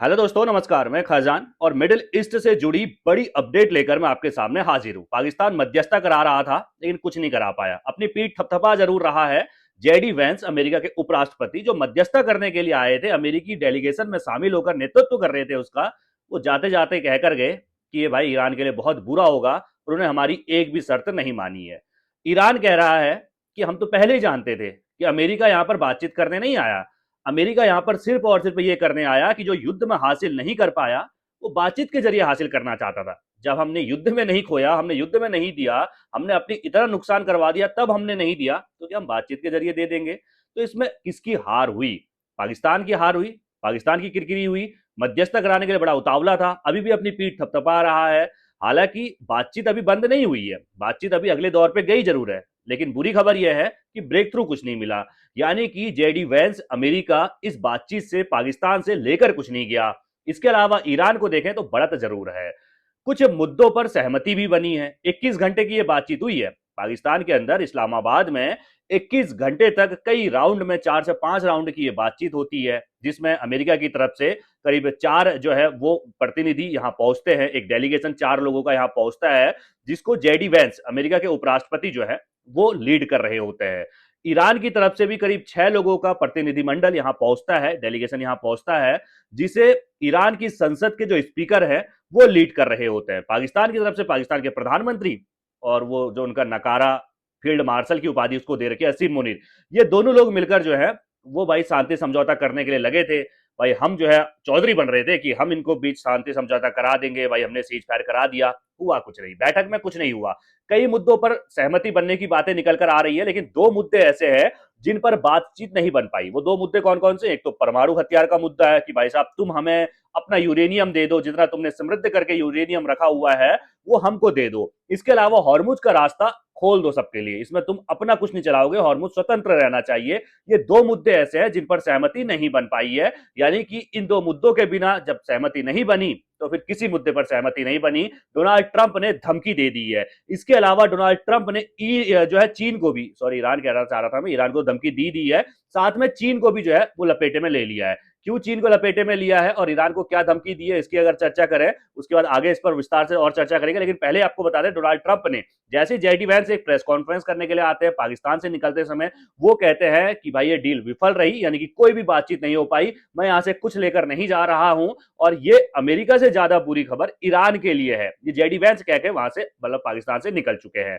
Hello दोस्तों, नमस्कार। मैं खजान और मिडिल ईस्ट से जुड़ी बड़ी अपडेट लेकर मैं आपके सामने हाजिर हूं। पाकिस्तान मध्यस्थता करा रहा था लेकिन कुछ नहीं करा पाया। अपनी पीठ थपथपा जरूर रहा है जेडी वेंस, अमेरिका के उपराष्ट्रपति, जो मध्यस्थता करने के लिए आए थे, अमेरिकी डेलीगेशन में शामिल होकर नेतृत्व कर रहे थे उसका। वो जाते जाते कहकर गए कि ये भाई ईरान के लिए बहुत बुरा होगा और उन्हें हमारी एक भी शर्त नहीं मानी है। ईरान कह रहा है कि हम तो पहले ही जानते थे कि अमेरिका यहाँ पर बातचीत करने नहीं आया। अमेरिका यहां पर सिर्फ और सिर्फ ये करने आया कि जो युद्ध में हासिल नहीं कर पाया वो बातचीत के जरिए हासिल करना चाहता था। जब हमने युद्ध में नहीं खोया, हमने युद्ध में नहीं दिया, हमने अपनी इतना नुकसान करवा दिया, तब हमने नहीं दिया तो क्या हम बातचीत के जरिए दे देंगे? तो इसमें किसकी हार हुई? पाकिस्तान की हार हुई, पाकिस्तान की किरकिरी हुई। मध्यस्थता कराने के लिए बड़ा उतावला था, अभी भी अपनी पीठ थपथपा रहा है। हालांकि बातचीत अभी बंद नहीं हुई है, बातचीत अभी अगले दौर पे गई जरूर है, लेकिन बुरी खबर यह है कि ब्रेक थ्रू कुछ नहीं मिला। यानी कि जेडी वेंस, अमेरिका इस बातचीत से पाकिस्तान से लेकर कुछ नहीं गया। इसके अलावा ईरान को देखें तो बढ़त जरूर है। कुछ मुद्दों पर सहमति भी बनी है। 21 घंटे की यह बातचीत हुई है पाकिस्तान के अंदर, इस्लामाबाद में। 21 घंटे तक कई राउंड में, 4 से 5 राउंड की यह बातचीत होती है, जिसमें अमेरिका की तरफ से करीब 4 जो है वो प्रतिनिधि यहां पहुंचते हैं। एक डेलीगेशन 4 लोगों का यहां पहुंचता है, जिसको जेडी वेंस, अमेरिका के उपराष्ट्रपति जो है, वो लीड कर रहे होते हैं। ईरान की तरफ से भी करीब 6 लोगों का प्रतिनिधिमंडल यहां पहुंचता है, डेलीगेशन यहां पहुंचता है, जिसे ईरान की संसद के जो स्पीकर है वो लीड कर रहे होते हैं। पाकिस्तान की तरफ से पाकिस्तान के प्रधानमंत्री और वो जो उनका नकारा फील्ड मार्शल की उपाधि उसको दे रखी है, असीम मुनीर, ये दोनों लोग मिलकर जो है वो भाई शांति समझौता करने के लिए लगे थे। भाई हम जो है चौधरी बन रहे थे कि हम इनको बीच शांति समझौता करा देंगे, भाई हमने सीज फायर करा दिया। हुआ कुछ नहीं, बैठक में कुछ नहीं हुआ। कई मुद्दों पर सहमति बनने की बातें निकल कर आ रही है, लेकिन 2 मुद्दे ऐसे हैं जिन पर बातचीत नहीं बन पाई। वो 2 मुद्दे कौन कौन से? एक तो परमाणु हथियार का मुद्दा है कि भाई साहब तुम हमें अपना यूरेनियम दे दो, जितना तुमने समृद्ध करके यूरेनियम रखा हुआ है वो हमको दे दो। इसके अलावा हॉर्मुज का रास्ता खोल दो सबके लिए, इसमें तुम अपना कुछ नहीं चलाओगे, हॉर्मुज स्वतंत्र रहना चाहिए। ये 2 मुद्दे ऐसे हैं जिन पर सहमति नहीं बन पाई है। यानी कि इन 2 मुद्दों के बिना जब सहमति नहीं बनी तो फिर किसी मुद्दे पर सहमति नहीं बनी। डोनाल्ड ट्रंप ने धमकी दे दी है। इसके अलावा डोनाल्ड ट्रंप ने जो है चीन को भी, सॉरी ईरान कहना चाह रहा था मैं, ईरान को धमकी दी दी है, साथ में चीन को भी जो है वो लपेटे में ले लिया है। क्यों चीन को लपेटे में लिया है और ईरान को क्या धमकी दी है, इसकी अगर चर्चा करें उसके बाद आगे इस पर विस्तार से और चर्चा करेंगे। लेकिन पहले आपको बता दें, डोनाल्ड ट्रंप ने जैसे जेडी वैंस एक प्रेस कॉन्फ्रेंस करने के लिए आते हैं पाकिस्तान से निकलते समय, वो कहते हैं कि भाई ये डील विफल रही, यानी कि कोई भी बातचीत नहीं हो पाई, मैं यहां से कुछ लेकर नहीं जा रहा हूं। और ये अमेरिका से ज्यादा बुरी खबर ईरान के लिए है। ये जेडी वैंस कह के वहां से, मतलब पाकिस्तान से निकल चुके हैं।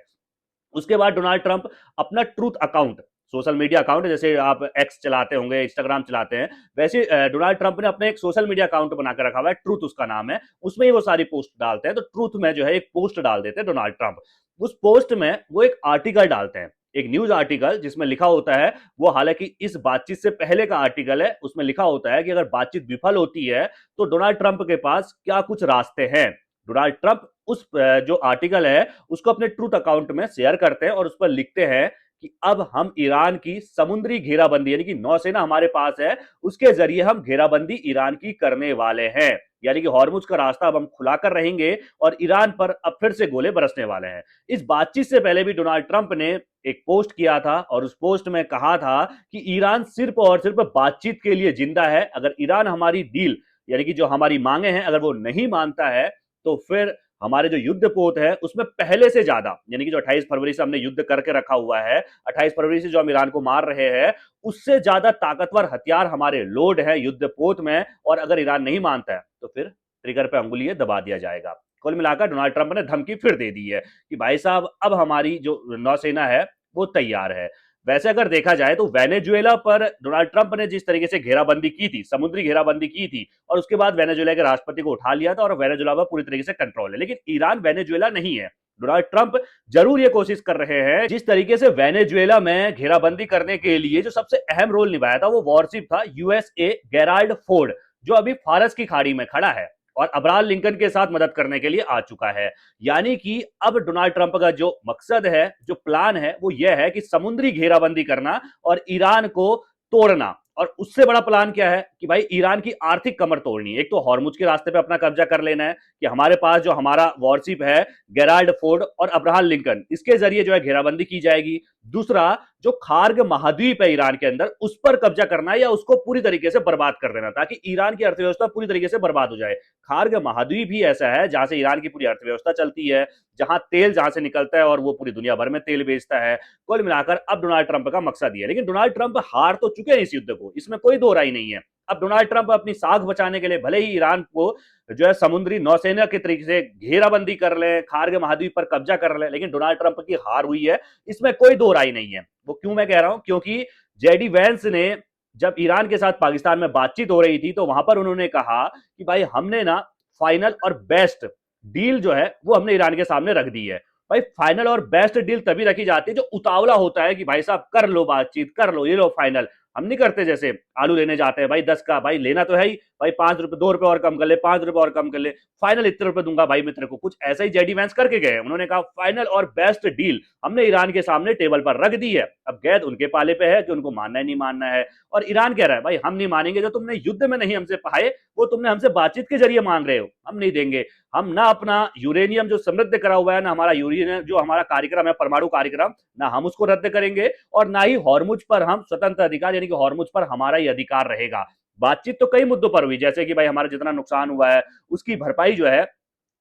उसके बाद डोनाल्ड ट्रंप अपना truth account, social media account, जैसे आप एक्स चलाते होंगे, इंस्टाग्राम चलाते हैं, वैसे डोनाल्ड ट्रंप ने अपने एक सोशल मीडिया अकाउंट बनाकर रखा हुआ है, ट्रूथ उसका नाम है। उसमें ही वो सारी पोस्ट डालते हैं। तो ट्रूथ में जो है एक पोस्ट डाल देते हैं डोनाल्ड ट्रंप। उस पोस्ट में वो एक आर्टिकल डालते हैं, एक न्यूज आर्टिकल, जिसमें लिखा होता है, वो हालांकि इस बातचीत से पहले का आर्टिकल है, उसमें लिखा होता है कि अगर बातचीत विफल होती है तो डोनाल्ड ट्रंप के पास क्या कुछ रास्ते हैं। डोनाल्ड ट्रंप उस जो आर्टिकल है उसको अपने ट्रूथ अकाउंट में शेयर करते हैं और उस पर लिखते हैं कि अब हम ईरान की समुद्री घेराबंदी, यानी कि नौसेना हमारे पास है, उसके जरिए हम घेराबंदी ईरान की करने वाले हैं। यानी कि हॉर्मुज का रास्ता अब हम खुलाकर रहेंगे और ईरान पर अब फिर से गोले बरसने वाले हैं। इस बातचीत से पहले भी डोनाल्ड ट्रंप ने एक पोस्ट किया था और उस पोस्ट में कहा था कि ईरान सिर्फ और सिर्फ बातचीत के लिए जिंदा है। अगर ईरान हमारी डील, यानी कि जो हमारी मांगे हैं, अगर वो नहीं मानता है तो फिर हमारे जो युद्ध पोत है उसमें पहले से ज्यादा, यानी कि जो 28 फरवरी से हमने युद्ध करके रखा हुआ है, 28 फरवरी से जो हम ईरान को मार रहे हैं, उससे ज्यादा ताकतवर हथियार हमारे लोड है युद्ध पोत में। और अगर ईरान नहीं मानता है तो फिर ट्रिगर पे अंगुली दबा दिया जाएगा। कुल मिलाकर डोनाल्ड ट्रंप ने धमकी फिर दे दी है कि भाई साहब अब हमारी जो नौसेना है वो तैयार है। वैसे अगर देखा जाए तो वेनेजुएला पर डोनाल्ड ट्रंप ने जिस तरीके से घेराबंदी की थी, समुद्री घेराबंदी की थी, और उसके बाद वेनेजुएला के राष्ट्रपति को उठा लिया था और वेनेजुएला पर पूरी तरीके से कंट्रोल है, लेकिन ईरान वेनेजुएला नहीं है। डोनाल्ड ट्रंप जरूर ये कोशिश कर रहे हैं, जिस तरीके से वेनेजुएला में घेराबंदी करने के लिए जो सबसे अहम रोल निभाया था वो वॉरशिप था यूएसए गेराल्ड फोर्ड, जो अभी फारस की खाड़ी में खड़ा है और अब्राहम लिंकन के साथ मदद करने के लिए आ चुका है। यानी कि अब डोनाल्ड ट्रंप का जो मकसद है, जो प्लान है, वो यह है कि समुद्री घेराबंदी करना और ईरान को तोड़ना। और उससे बड़ा प्लान क्या है कि भाई ईरान की आर्थिक कमर तोड़नी है। एक तो हॉर्मुज के रास्ते पे अपना कब्जा कर लेना है कि हमारे पास जो हमारा वॉरशिप है गेराल्ड फोर्ड और अब्राहम लिंकन, इसके जरिए जो है घेराबंदी की जाएगी। दूसरा, जो खार्ग महाद्वीप है ईरान के अंदर, उस पर कब्जा करना है या उसको पूरी तरीके से बर्बाद कर देना, ताकि ईरान की अर्थव्यवस्था पूरी तरीके से बर्बाद हो जाए। खार्ग महाद्वीप ही ऐसा है जहां से ईरान की पूरी अर्थव्यवस्था चलती है, जहां तेल जहां से निकलता है और वो पूरी दुनिया भर में तेल बेचता है। कुल मिलाकर अब डोनाल्ड ट्रंप का मकसद ये है, लेकिन डोनाल्ड ट्रंप हार तो चुके हैं इस युद्ध को, इसमें कोई दो राय नहीं है। अब डोनाल्ड ट्रंप अपनी साख बचाने के लिए भले ही ईरान को जो है समुद्री नौसेना के तरीके से घेराबंदी कर ले, खार्ग महाद्वीप पर कब्जा कर ले, लेकिन डोनाल्ड ट्रंप की हार हुई है, इसमें कोई दो राय नहीं है। वो क्यों मैं कह रहा हूं, क्योंकि जेडी वैंस ने जब ईरान के साथ पाकिस्तान में बातचीत हो रही थी तो वहां पर उन्होंने कहा कि भाई हमने ना फाइनल और बेस्ट डील जो है वो हमने ईरान के सामने रख दी है। भाई फाइनल और बेस्ट डील तभी रखी जाती है जो उतावला होता है कि भाई साहब कर लो बातचीत, कर लो, ये लो फाइनल। हम नहीं करते जैसे आलू लेने जाते हैं भाई 10 का, भाई लेना तो है ही, भाई 5 रुपए 2 रुपए और कम कर ले, 5 रुपए और कम कर ले, फाइनल इतने रुपए दूंगा भाई मित्र को। कुछ ऐसा ही जेडी वैंस करके गए, उन्होंने कहा फाइनल और बेस्ट डील हमने ईरान के सामने टेबल पर रख दी है। अब गेंद उनके पाले पे है कि उनको मानना है नहीं मानना है, और ईरान कह रहा है भाई हम नहीं मानेंगे, जो तुमने युद्ध में नहीं हमसे पाए वो तुमने हमसे बातचीत के जरिए मांग रहे हो, हम नहीं देंगे। हम ना अपना यूरेनियम जो समृद्ध करा हुआ है, ना हमारा यूरेनियम जो हमारा कार्यक्रम है परमाणु कार्यक्रम, ना हम उसको रद्द करेंगे, और ना ही हॉर्मुज पर हम स्वतंत्र अधिकार यानी कि हॉर्मुज पर हमारा ही अधिकार रहेगा। बातचीत तो कई मुद्दों पर हुई, जैसे कि भाई हमारा जितना नुकसान हुआ है उसकी भरपाई जो है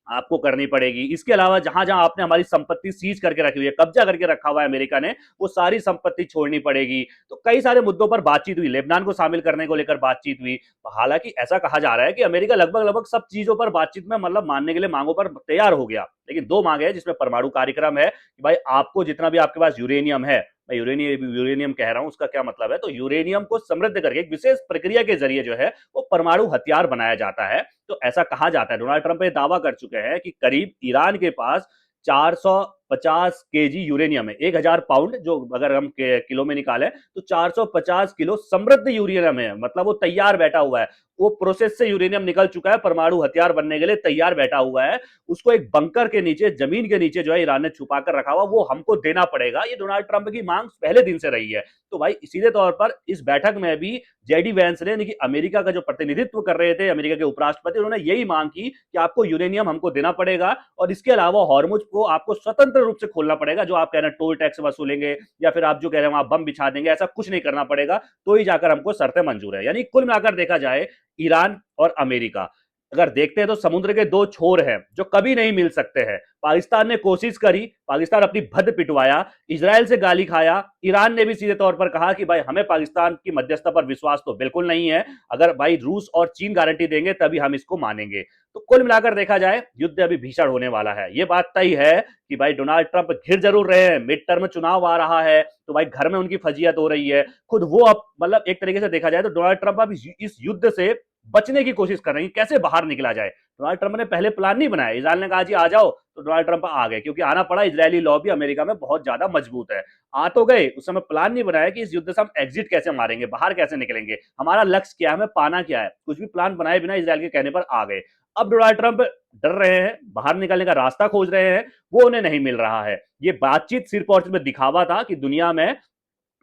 आपको करनी पड़ेगी। इसके अलावा जहां जहां आपने हमारी संपत्ति सीज करके रखी हुई है, कब्जा करके रखा हुआ है अमेरिका ने, वो सारी संपत्ति छोड़नी पड़ेगी। तो कई सारे मुद्दों पर बातचीत हुई, लेबनान को शामिल करने को लेकर बातचीत हुई। हालांकि ऐसा कहा जा रहा है कि अमेरिका लगभग लगभग सब चीजों पर बातचीत में मतलब मानने के लिए मांगों पर तैयार हो गया, लेकिन दो मांगे हैं जिसमें परमाणु कार्यक्रम है कि भाई आपको जितना भी आपके पास यूरेनियम है, मैं यूरेनियम यूरेनियम कह रहा हूं, उसका क्या मतलब है, तो यूरेनियम को समृद्ध करके एक विशेष प्रक्रिया के जरिए जो है वो परमाणु हथियार बनाया जाता है। तो ऐसा कहा जाता है, डोनाल्ड ट्रंप ये दावा कर चुके हैं कि करीब ईरान के पास 450 केजी यूरेनियम है, 1000 पाउंड जो अगर हम किलो में निकालें तो 450 किलो समृद्ध यूरेनियम है, मतलब वो तैयार बैठा हुआ है, वो प्रोसेस से यूरेनियम निकल चुका है, परमाणु हथियार बनने के लिए तैयार बैठा हुआ है। उसको एक बंकर के नीचे, जमीन के नीचे जो है ईरान ने छुपा कर रखा हुआ, वो हमको देना पड़ेगा। ये डोनाल्ड ट्रंप की मांग पहले दिन से रही है। तो भाई सीधे तौर पर इस बैठक में भी जेडी वैंस ने, यानी कि अमेरिका का जो प्रतिनिधित्व कर रहे थे, अमेरिका के उपराष्ट्रपति, उन्होंने यही मांग की कि आपको यूरेनियम हमको देना पड़ेगा, और इसके अलावा हॉर्मुज को आपको स्वतंत्र रूप से खोलना पड़ेगा। जो आप कह रहे हैं टोल टैक्स वसूलेंगे या फिर आप जो कह रहे हैं वहां बम बिछा देंगे, ऐसा कुछ नहीं करना पड़ेगा, तो ही जाकर हमको शर्तें मंजूर है। यानी कुल मिलाकर देखा जाए, ईरान और अमेरिका अगर देखते हैं तो समुद्र के दो छोर हैं जो कभी नहीं मिल सकते हैं। पाकिस्तान ने कोशिश करी, पाकिस्तान अपनी भद्द पिटवाया, इजराइल से गाली खाया, ईरान ने भी सीधे तौर पर कहा कि भाई हमें पाकिस्तान की मध्यस्थता पर विश्वास तो बिल्कुल नहीं है, अगर भाई रूस और चीन गारंटी देंगे तभी हम इसको मानेंगे। तो कुल मिलाकर देखा जाए युद्ध अभी भीषण होने वाला है। ये बात तय है कि भाई डोनाल्ड ट्रंप घिर जरूर रहे हैं, मिड टर्म चुनाव आ रहा है तो भाई घर में उनकी फजीयत हो रही है, खुद वो अब मतलब एक तरीके से देखा जाए तो डोनाल्ड ट्रंप अब इस युद्ध से बचने की कोशिश कर रहे हैं, कैसे बाहर निकला जाए। डोनाल्ड ट्रंप ने पहले प्लान नहीं बनाया, इजराइल ने कहा जी आ जाओ, तो डोनाल्ड ट्रंप आ गए, क्योंकि आना पड़ा, इजरायली लॉबी अमेरिका में बहुत ज्यादा मजबूत है। आ तो गए, उस समय प्लान नहीं बनाया कि इस युद्ध से हम एग्जिट कैसे मारेंगे, बाहर कैसे निकलेंगे, हमारा लक्ष्य क्या है, हमें पाना क्या है, कुछ भी प्लान बनाए बिना इजराइल के कहने पर आ गए। अब डोनाल्ड ट्रंप डर रहे हैं, बाहर निकलने का रास्ता खोज रहे हैं, वो उन्हें नहीं मिल रहा है। ये बातचीत सिर्फ और सिर्फ दिखावा था कि दुनिया में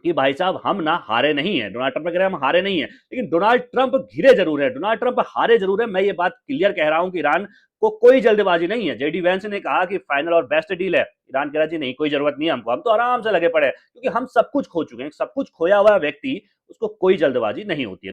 कि भाई साहब हम ना हारे नहीं है, डोनाल्ड ट्रंप कह रहे हैं हम हारे नहीं है, लेकिन डोनाल्ड ट्रंप घिरे जरूर है, डोनाल्ड ट्रंप हारे जरूर है। मैं ये बात क्लियर कह रहा हूं कि ईरान को कोई जल्दबाजी नहीं है। जेडी वैंस ने कहा कि फाइनल और बेस्ट डील है, ईरान कह रहा जी नहीं कोई जरूरत नहीं है हमको, हम तो आराम से लगे पड़े हैं, क्योंकि हम सब कुछ खो चुके हैं। सब कुछ खोया हुआ व्यक्ति, उसको कोई जल्दबाजी नहीं होती है।